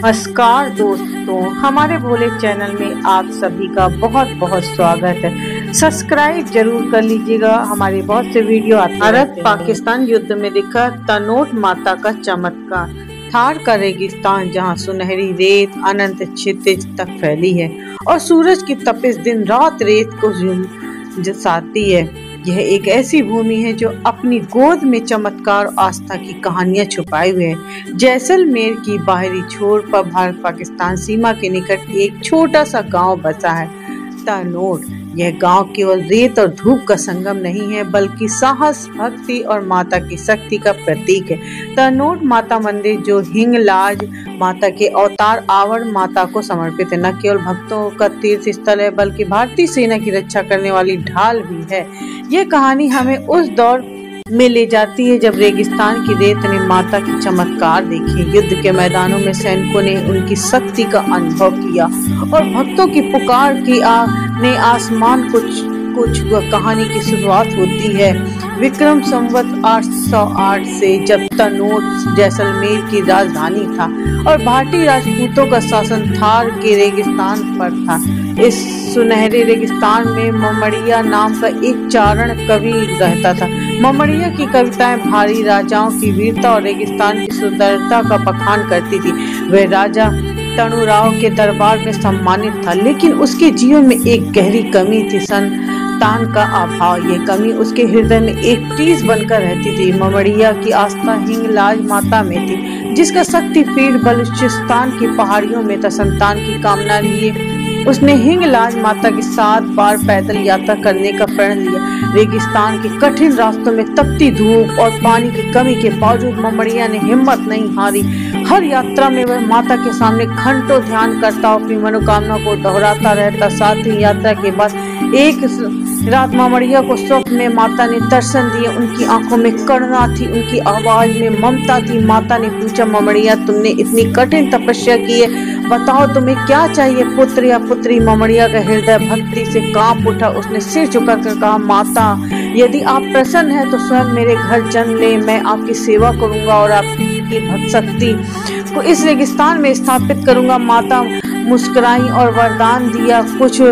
नमस्कार दोस्तों, हमारे भोले चैनल में आप सभी का बहुत बहुत स्वागत है। सब्सक्राइब जरूर कर लीजिएगा, हमारे बहुत से वीडियो आते हैं। भारत पाकिस्तान युद्ध में दिखा तनोट माता का चमत्कार। थार का रेगिस्तान जहां सुनहरी रेत अनंत क्षितिज तक फैली है और सूरज की तपिश दिन रात रेत को जसाती है। यह एक ऐसी भूमि है जो अपनी गोद में चमत्कार और आस्था की कहानियां छुपाए हुए है। जैसलमेर की बाहरी छोर पर भारत पाकिस्तान सीमा के निकट एक छोटा सा गांव बसा है, तनोट। यह गांव केवल रेत और धूप का संगम नहीं है, बल्कि साहस, भक्ति और माता की शक्ति का प्रतीक है। तनोट माता मंदिर जो हिंगलाज माता के अवतार आवर माता को समर्पित है, न केवल भक्तों का तीर्थ स्थल है, बल्कि भारतीय सेना की रक्षा करने वाली ढाल भी है। यह कहानी हमें उस दौर में ले जाती है जब रेगिस्तान की रेत ने माता की चमत्कार देखे। युद्ध के मैदानों में सैनिकों ने उनकी शक्ति का अनुभव किया और भक्तों की पुकार की ने आसमान को छुआ। कहानी की शुरुआत होती है विक्रम संवत 808 से, जब तनोट जैसलमेर की राजधानी था और भारतीय राजपूतों का शासन थार के रेगिस्तान पर था। इस सुनहरे रेगिस्तान में ममड़िया नाम का एक चारण कवि रहता था। ममड़िया की कविताएं भारी राजाओं की वीरता और रेगिस्तान की सुंदरता का बखान करती थी। वह राजा तणुराव के दरबार में सम्मानित था, लेकिन उसके जीवन में एक गहरी कमी थी, संतान का अभाव। ये कमी उसके हृदय में एक टीस बनकर रहती थी। ममड़िया की आस्था हिंगलाज माता में थी, जिसका शक्ति पीठ बलूचिस्तान की पहाड़ियों में था। संतान की कामना लिए उसने हिंगलाज माता के 7 बार पैदल यात्रा करने का प्रण लिया। रेगिस्तान के कठिन रास्तों में तपती धूप और पानी की कमी के बावजूद ममड़िया ने हिम्मत नहीं हारी। हर यात्रा में वह माता के सामने घंटों ध्यान करता और अपनी मनोकामना को दोहराता रहता। साथ ही यात्रा के बाद एक रात ममड़िया को स्वप्न में माता ने दर्शन दिए। उनकी आंखों में करुणा थी, उनकी आवाज में ममता थी। माता ने पूछा, ममड़िया तुमने इतनी कठिन तपस्या की है, बताओ तुम्हें क्या चाहिए, पुत्र या पुत्री? ममड़िया का हृदय भक्ति से कांप उठा। उसने सिर झुकाकर कहा, माता यदि आप प्रसन्न हैं तो स्वयं मेरे घर जन्म ले, मैं आपकी सेवा करूंगा और आपकी भक्त शक्ति को इस रेगिस्तान में स्थापित करूंगा। माता मुस्कुराई और वरदान दिया। कुछ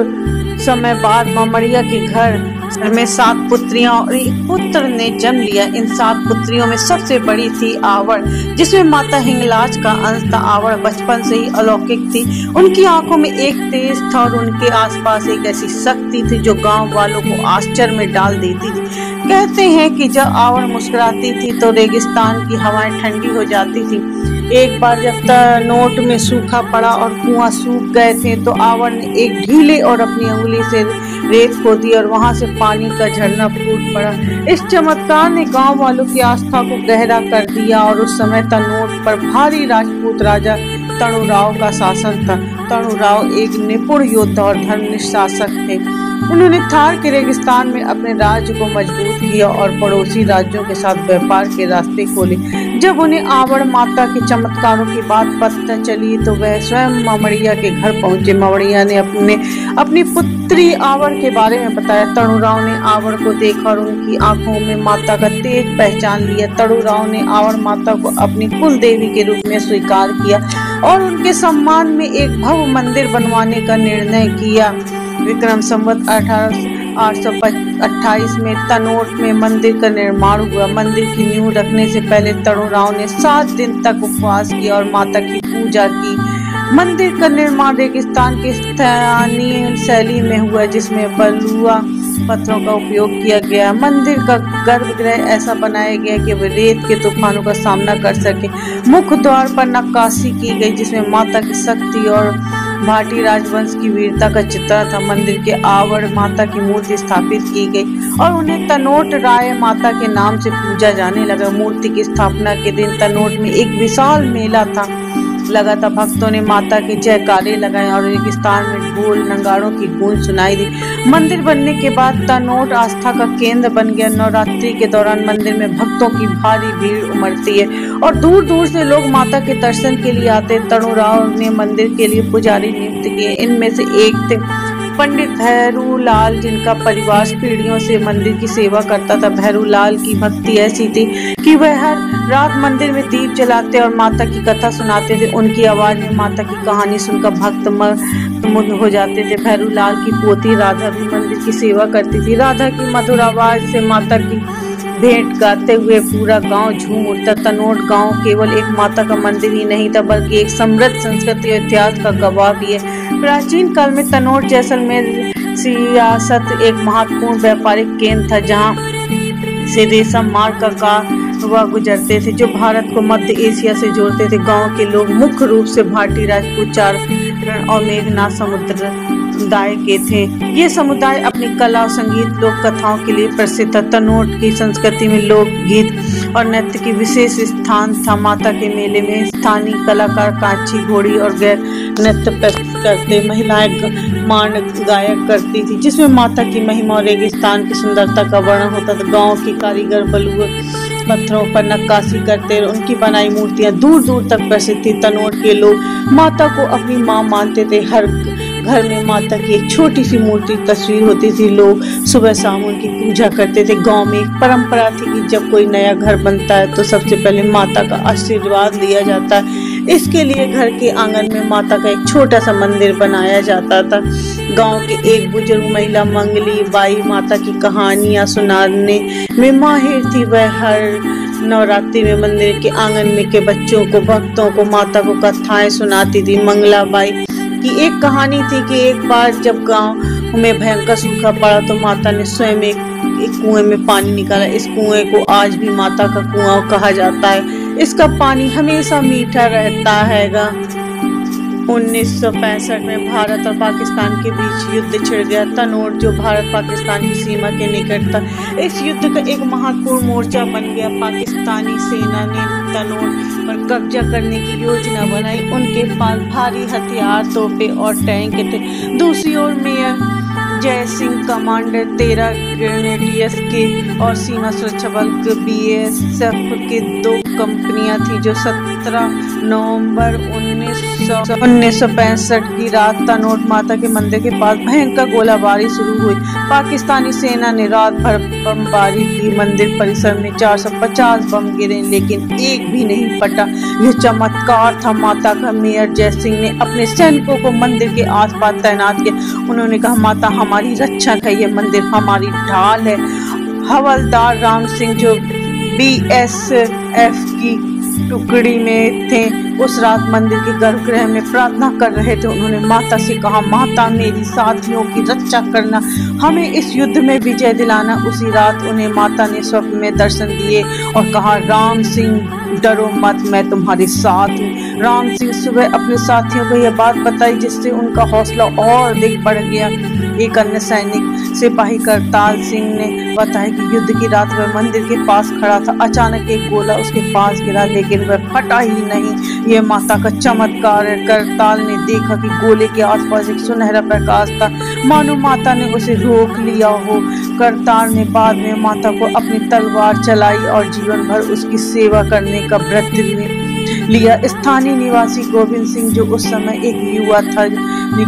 समय बाद ममड़िया के घर में 7 पुत्रियां और एक पुत्र ने जन्म लिया। इन 7 पुत्रियों में सबसे बड़ी थी आवर, जिसमें माता हिंगलाज का अंश था। आवर बचपन से ही अलौकिक थी। उनकी आंखों में एक तेज था और उनके आसपास एक ऐसी शक्ति थी जो गांव वालों को आश्चर्य में डाल देती थी। कहते हैं कि जब आवर मुस्कुराती थी तो रेगिस्तान की हवाएं ठंडी हो जाती थी। एक बार जब तनोट में सूखा पड़ा और कुआं सूख गए थे तो आवर ने एक ढीले और अपनी उंगली से रेत खोदी और वहां से पानी का झरना फूट पड़ा। इस चमत्कार ने गांव वालों की आस्था को गहरा कर दिया और उस समय तनोट पर भारी राजपूत राजा तणुराव का शासन था। तणुराव एक निपुण योद्धा और धर्मनिष्ठ शासक थे। उन्होंने थार के रेगिस्तान में अपने राज्य को मजबूत किया और पड़ोसी राज्यों के साथ व्यापार के रास्ते खोले। जब उन्हें आवर माता के चमत्कारों की बात पता चली तो वह स्वयं ममड़िया के घर पहुंचे। ममड़िया ने अपनी पुत्री आवर के बारे में बताया। तणुराव ने आवर को देखा और उनकी आंखों में माता का तेज पहचान लिया। तणुराव ने आवर माता को अपनी कुल देवी के रूप में स्वीकार किया और उनके सम्मान में एक भव्य मंदिर बनवाने का निर्णय किया। विक्रम संवत 828 में तनोट में मंदिर का निर्माण हुआ। मंदिर की नींव रखने से पहले तणुराव ने 7 दिन तक उपवास किया और माता की पूजा की। मंदिर का निर्माण रेगिस्तान की स्थानीय शैली में हुआ, जिसमें बलुआ पत्थरों का उपयोग किया गया। मंदिर का गर्भगृह ऐसा बनाया गया कि वह रेत के तूफानों का सामना कर सके। मुख्य द्वार पर नक्काशी की गई, जिसमें माता की शक्ति और भाटी राजवंश की वीरता का चित्र था। मंदिर के आवर माता की मूर्ति स्थापित की गई और उन्हें तनोट राय माता के नाम से पूजा जाने लगा। मूर्ति की स्थापना के दिन तनोट में एक विशाल मेला लगा था। भक्तों ने माता के जयकारे लगाए और रेगिस्तान में ढोल नगाड़ों की गूंज सुनाई दी। मंदिर बनने के बाद तनोट आस्था का केंद्र बन गया। नवरात्रि के दौरान मंदिर में भक्तों की भारी भीड़ उमड़ती है और दूर दूर से लोग माता के दर्शन के लिए आते हैं। तणुराव ने मंदिर के लिए पुजारी नियुक्त किए। इनमें से एक थे पंडित भैरूलाल, जिनका परिवार पीढ़ियों से मंदिर की सेवा करता था, भैरूलाल की भक्ति ऐसी थी कि वह हर रात मंदिर में दीप जलाते और माता की कथा सुनाते थे। उनकी आवाज में माता की कहानी सुनकर भक्त मुग्ध हो जाते थे। भैरूलाल की पोती राधा भी मंदिर की सेवा करती थी। राधा की मधुर आवाज से माता की भेंट गाते हुए पूरा गांव झूम उठता। तनोट गांव केवल एक माता का मंदिर ही नहीं था, बल्कि एक समृद्ध संस्कृति और इतिहास का गवाह भी है। प्राचीन काल में तनोट जैसलमेर सियासत एक महत्वपूर्ण व्यापारिक केंद्र था, जहां से रेशम मार्ग का हुआ गुजरते थे, जो भारत को मध्य एशिया से जोड़ते थे। गांव के लोग मुख्य रूप से भाटी, राजपूत, चारण और मेघनाथ समुदाय के थे। ये समुदाय अपनी कला और संगीत लोक कथाओं के लिए प्रसिद्ध था। तनोट की संस्कृति में लोक गीत और नृत्य की विशेष स्थान था। माता के मेले में स्थानीय कलाकार कांची, घोड़ी और गैर नृत्य प्रस्तुत करते। महिलाएं मांड गायक करती थी, जिसमें माता की महिमा और रेगिस्तान की सुंदरता का वर्णन होता था। गांव के कारीगर बलुआ पत्थरों पर नक्काशी करते और उनकी बनाई मूर्तियां दूर दूर तक प्रसिद्ध थी। तनोट के लोग माता को अपनी मां मानते थे। हर घर में माता की एक छोटी सी मूर्ति तस्वीर होती थी। लोग सुबह शाम उनकी पूजा करते थे। गांव में एक परंपरा थी कि जब कोई नया घर बनता है तो सबसे पहले माता का आशीर्वाद लिया जाता है। इसके लिए घर के आंगन में माता का एक छोटा सा मंदिर बनाया जाता था। गांव के एक बुजुर्ग महिला मंगली बाई माता की कहानियां सुनाने में माहिर थी। वह हर नवरात्रि में मंदिर के आंगन में के बच्चों को, भक्तों को माता को कथाएं सुनाती थी। मंगला बाई की एक कहानी थी कि एक बार जब गांव में भयंकर सूखा पड़ा तो माता ने स्वयं एक कुएं में पानी निकाला। इस कुएं को आज भी माता का कुआं कहा जाता है। इसका पानी हमेशा मीठा रहता हैगा। 1965 में भारत और पाकिस्तान के बीच युद्ध छिड़ गया। तनोट, जो भारत पाकिस्तान की सीमा के निकट था, इस युद्ध का एक महत्वपूर्ण मोर्चा बन गया। पाकिस्तानी सेना ने तनोट पर कब्जा करने की योजना बनाई। उनके पास भारी हथियार, तोपें और टैंक थे। दूसरी ओर मेयर जय सिंह कमांडर 13 ग्रेनेडियर्स के और सीमा सुरक्षा बल BSF के 2 कंपनियां थी, जो 17 नवंबर 1965 की रात तनोट माता के मंदिर के पास भयंकर गोलाबारी शुरू हुई। पाकिस्तानी सेना ने रात भर बमबारी की। मंदिर परिसर में 450 बम गिरे, लेकिन एक भी नहीं फटा। यह चमत्कार था माता का। मेयर जय सिंह ने अपने सैनिकों को मंदिर के आसपास तैनात किया। उन्होंने कहा, माता हमारी रक्षक है, यह मंदिर हमारी ढाल है। हवलदार राम सिंह, जो BSF की टुकड़ी में थे, उस रात मंदिर के गर्भगृह में प्रार्थना कर रहे थे। उन्होंने माता से कहा, माता मेरी साथियों की रक्षा करना, हमें इस युद्ध में विजय दिलाना। उसी रात उन्हें माता ने स्वप्न में दर्शन दिए और कहा, राम सिंह डरो मत, मैं तुम्हारे साथ हूँ। राम सिंह सुबह अपने साथियों को यह बात बताई, जिससे उनका हौसला और अधिक बढ़ गया। एक अन्य सैनिक सिपाही करताल सिंह ने बताया कि युद्ध की रात वह मंदिर के पास खड़ा था। अचानक एक गोला उसके पास गिरा, लेकिन वह फटा ही नहीं। यह माता का चमत्कार है। करताल ने देखा कि गोले के आसपास एक सुनहरा प्रकाश था, मानो माता ने उसे रोक लिया हो। करताल ने बाद में माता को अपनी तलवार चलाई और जीवन भर उसकी सेवा करने का व्रत लिया। स्थानीय निवासी गोविंद सिंह, जो उस समय एक युवा था,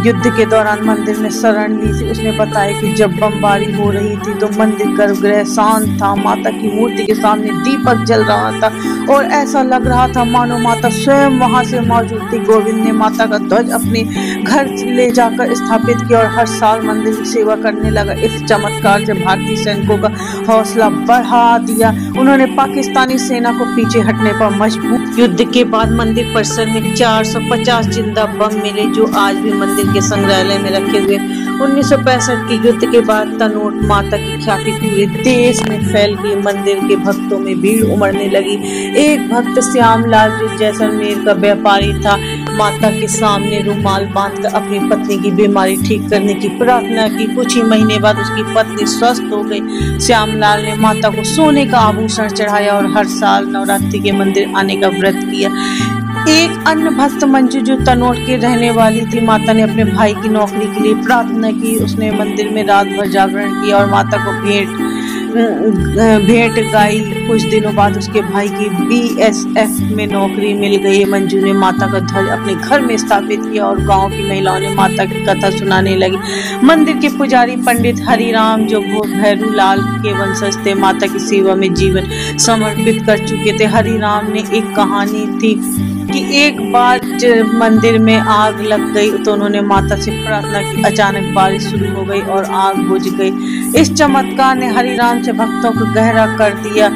युद्ध के दौरान मंदिर में शरण ली थी, उसने बताया कि जब बमबारी हो रही थी तो मंदिर गर्भगृह शांत था। माता की मूर्ति के सामने दीपक जल रहा था और ऐसा लग रहा था मानो माता स्वयं वहां से मौजूद थी। गोविंद ने माता का ध्वज अपने घर ले जाकर स्थापित किया और हर साल मंदिर की सेवा करने लगा। इस चमत्कार से भारतीय सैनिकों का हौसला बढ़ा दिया। उन्होंने पाकिस्तानी सेना को पीछे हटने पर मजबूर। युद्ध के बाद मंदिर परिसर में 450 जिंदा बम मिले, जो आज भी मंदिर के संग्रहालय में रखे हुए। 1965 के युद्ध के बाद तनोट माता की ख्याति पूरे देश में फैल गई। मंदिर के भक्तों में भीड़ उमड़ने लगी। एक भक्त श्यामलाल, जो जैसलमेर का व्यापारी था, माता के सामने रुमाल बांधकर अपनी पत्नी की बीमारी ठीक करने की प्रार्थना की। कुछ ही महीने बाद उसकी पत्नी स्वस्थ हो गई। श्यामलाल ने माता को सोने का आभूषण चढ़ाया और हर साल नवरात्रि के मंदिर आने का व्रत किया। एक अन्य भक्त मंजू, जो तनोट की रहने वाली थी, माता ने अपने भाई की नौकरी के लिए प्रार्थना की। उसने मंदिर में रात भर जागरण किया और माता को भेंट भेंट गाई। कुछ दिनों बाद उसके भाई की बीएसएफ में नौकरी मिल गई। मंजू ने माता का ध्वज अपने घर में स्थापित किया और गांव की महिलाओं ने माता की कथा सुनाने लगी। मंदिर के पुजारी पंडित हरिराम, जो भैरू लाल के वंशज थे, माता की सेवा में जीवन समर्पित कर चुके थे। हरिराम ने एक कहानी थी कि एक बार जब मंदिर में आग लग गई तो उन्होंने माता से प्रार्थना की। अचानक बारिश शुरू हो गई और आग बुझ गई। इस चमत्कार ने हरिराम से भक्तों को गहरा कर दिया।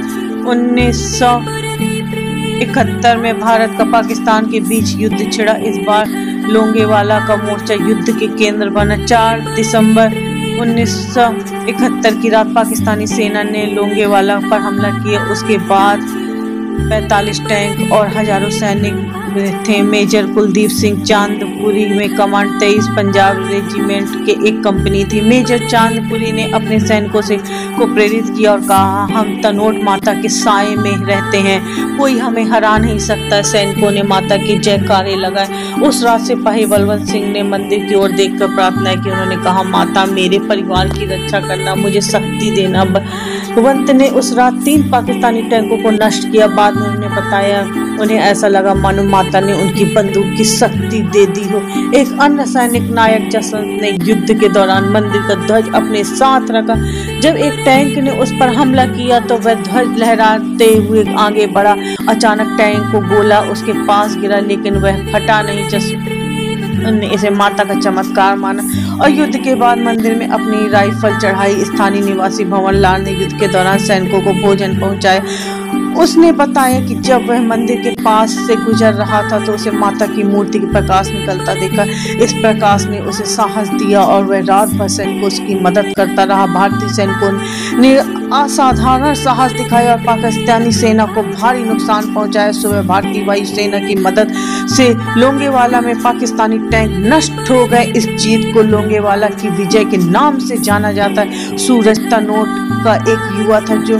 1971 में भारत का पाकिस्तान के बीच युद्ध छिड़ा। इस बार लोंगेवाला का मोर्चा युद्ध के केंद्र बना। 4 दिसंबर 1971 की रात पाकिस्तानी सेना ने लोंगेवाला पर हमला किया। उसके बाद 45 टैंक और हजारों सैनिक थे। मेजर कुलदीप सिंह चांदपुरी में कमांड 23 पंजाब रेजिमेंट के एक कंपनी थी। मेजर चांदपुरी ने अपने सैनिकों को प्रेरित किया और कहा, हम तनोट माता के साए में रहते हैं, कोई हमें हरा नहीं सकता। सैनिकों ने माता की जयकारे लगाए। उस रात सिपाही बलवंत सिंह ने मंदिर की ओर देखकर प्रार्थना की। उन्होंने कहा, माता मेरे परिवार की रक्षा करना, मुझे शक्ति देना। बलवंत ने उस रात 3 पाकिस्तानी टैंकों को नष्ट किया। बाद में उन्होंने बताया, उन्हें ऐसा लगा मानो माता ने उनकी बंदूक की शक्ति दे दी हो। एक अन्य सैनिक नायक जसवंत ने युद्ध के दौरान मंदिर का ध्वज अपने साथ रखा। जब एक टैंक ने उस पर हमला किया तो वह ध्वज लहराते हुए आगे बढ़ा। अचानक टैंक को गोला उसके पास गिरा, लेकिन वह फटा नहीं। जसवंत ने इसे माता का चमत्कार माना और युद्ध के बाद मंदिर में अपनी राइफल चढ़ाई। स्थानीय निवासी भंवर लाल ने युद्ध के दौरान सैनिकों को भोजन पहुंचाया। उसने बताया कि जब वह मंदिर के पास से गुजर रहा था तो उसे माता की मूर्ति का प्रकाश निकलता देखा। इस प्रकाश ने उसे साहस दिया और वह रात भर सैनिकों की मदद करता रहा। भारतीय सैनिकों ने असाधारण साहस दिखाया और पाकिस्तानी सेना को भारी नुकसान पहुंचाया। सुबह भारतीय वायुसेना की मदद से लोंगेवाला में पाकिस्तानी टैंक नष्ट हो गए। इस जीत को लोंगेवाला की विजय के नाम से जाना जाता है। सूरज तनोट का एक युवा था जो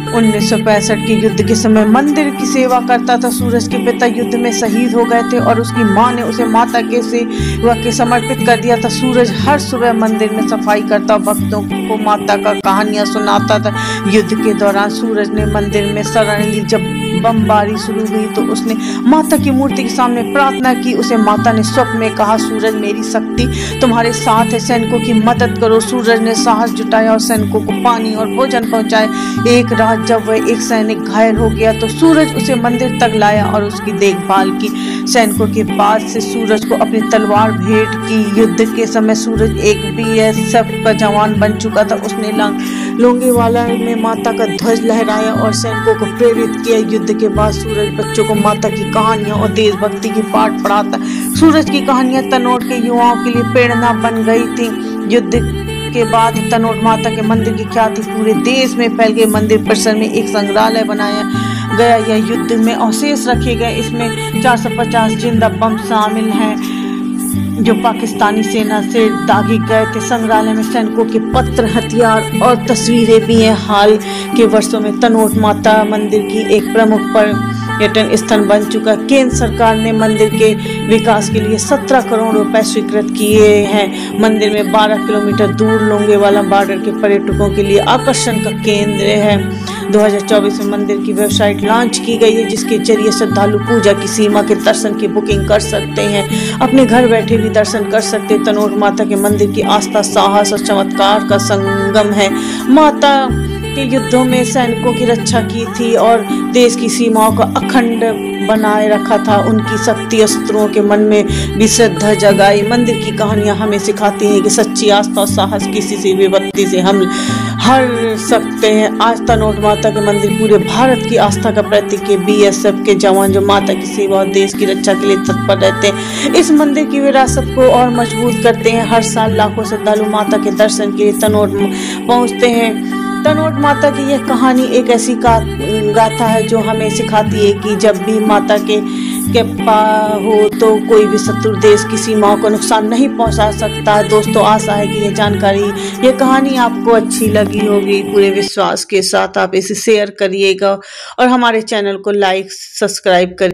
1965 के युद्ध के समय मंदिर की सेवा करता था। सूरज के पिता युद्ध में शहीद हो गए थे और उसकी मां ने उसे माता के सेवा के समर्पित कर दिया था। सूरज हर सुबह मंदिर में सफाई करता, भक्तों को माता का कहानियां सुनाता था। युद्ध के दौरान सूरज ने मंदिर में शरण ली। जब बमबारी शुरू हुई तो उसने माता की मूर्ति के सामने प्रार्थना की। उसे माता ने स्वप्न में कहा, सूरज मेरी शक्ति तुम्हारे साथ है, सैनिकों की मदद करो। सूरज ने साहस जुटाया और सैनिकों को पानी और भोजन पहुंचाए। एक रात जब वह एक सैनिक घायल हो गया तो सूरज उसे मंदिर तक लाया और उसकी देखभाल की। सैनिकों के बाद से सूरज को अपनी तलवार भेंट की। युद्ध के समय सूरज एक बीएसएफ का जवान बन चुका था। उसने लोंगेवाला में माता का ध्वज लहराया और सैनिकों को प्रेरित किया। युद्ध के बाद सूरज बच्चों को माता की कहानियां और देशभक्ति की पाठ पढ़ाता। सूरज की कहानियां तनोट के युवाओं के लिए प्रेरणा बन गई थी। युद्ध के बाद तनोट माता के मंदिर की ख्याति पूरे देश में फैल गई। मंदिर परिसर में एक संग्रहालय बनाया गया। यह युद्ध में अवशेष रखे गए। इसमें 450 जिंदा बम शामिल हैं जो पाकिस्तानी सेना से दागे गए थे। संग्रहालय में सैनिकों के पत्र, हथियार और तस्वीरें भी हैं। हाल के वर्षों में तनोट माता मंदिर की एक प्रमुख पर्यटन स्थल बन चुका। केंद्र सरकार ने मंदिर के विकास के लिए 17 करोड़ रुपए स्वीकृत किए हैं। मंदिर में 12 किलोमीटर दूर लोंगेवाला बॉर्डर के पर्यटकों के लिए आकर्षण का केंद्र है। 2024 में मंदिर की वेबसाइट लॉन्च की गई है, जिसके जरिए श्रद्धालु पूजा की सीमा के दर्शन की बुकिंग कर सकते हैं। अपने घर बैठे भी दर्शन कर सकते हैं। तनोट माता के मंदिर की आस्था, साहस और चमत्कार का संगम है। माता के युद्धों में सैनिकों की रक्षा की थी और देश की सीमाओं को अखंड बनाए रखा था। उनकी शक्ति शत्रुओं के मन में भी श्रद्धा जगाई। मंदिर की कहानियां हमें सिखाती हैं कि सच्ची आस्था और साहस किसी से विपत्ति से हम हर सकते हैं। आज तनोट माता के मंदिर पूरे भारत की आस्था का प्रतीक है। बीएसएफ के जवान जो माता की सेवा और देश की रक्षा के लिए तत्पर रहते हैं, इस मंदिर की विरासत को और मजबूत करते हैं। हर साल लाखों श्रद्धालु माता के दर्शन के लिए तनोट पहुंचते हैं। तनोट माता की यह कहानी एक ऐसी गाथा है जो हमें सिखाती है कि जब भी माता के हो तो कोई भी शत्रु देश की सीमाओं को नुकसान नहीं पहुंचा सकता है। दोस्तों, आशा है कि ये कहानी आपको अच्छी लगी होगी। पूरे विश्वास के साथ आप इसे शेयर करिएगा और हमारे चैनल को लाइक सब्सक्राइब कर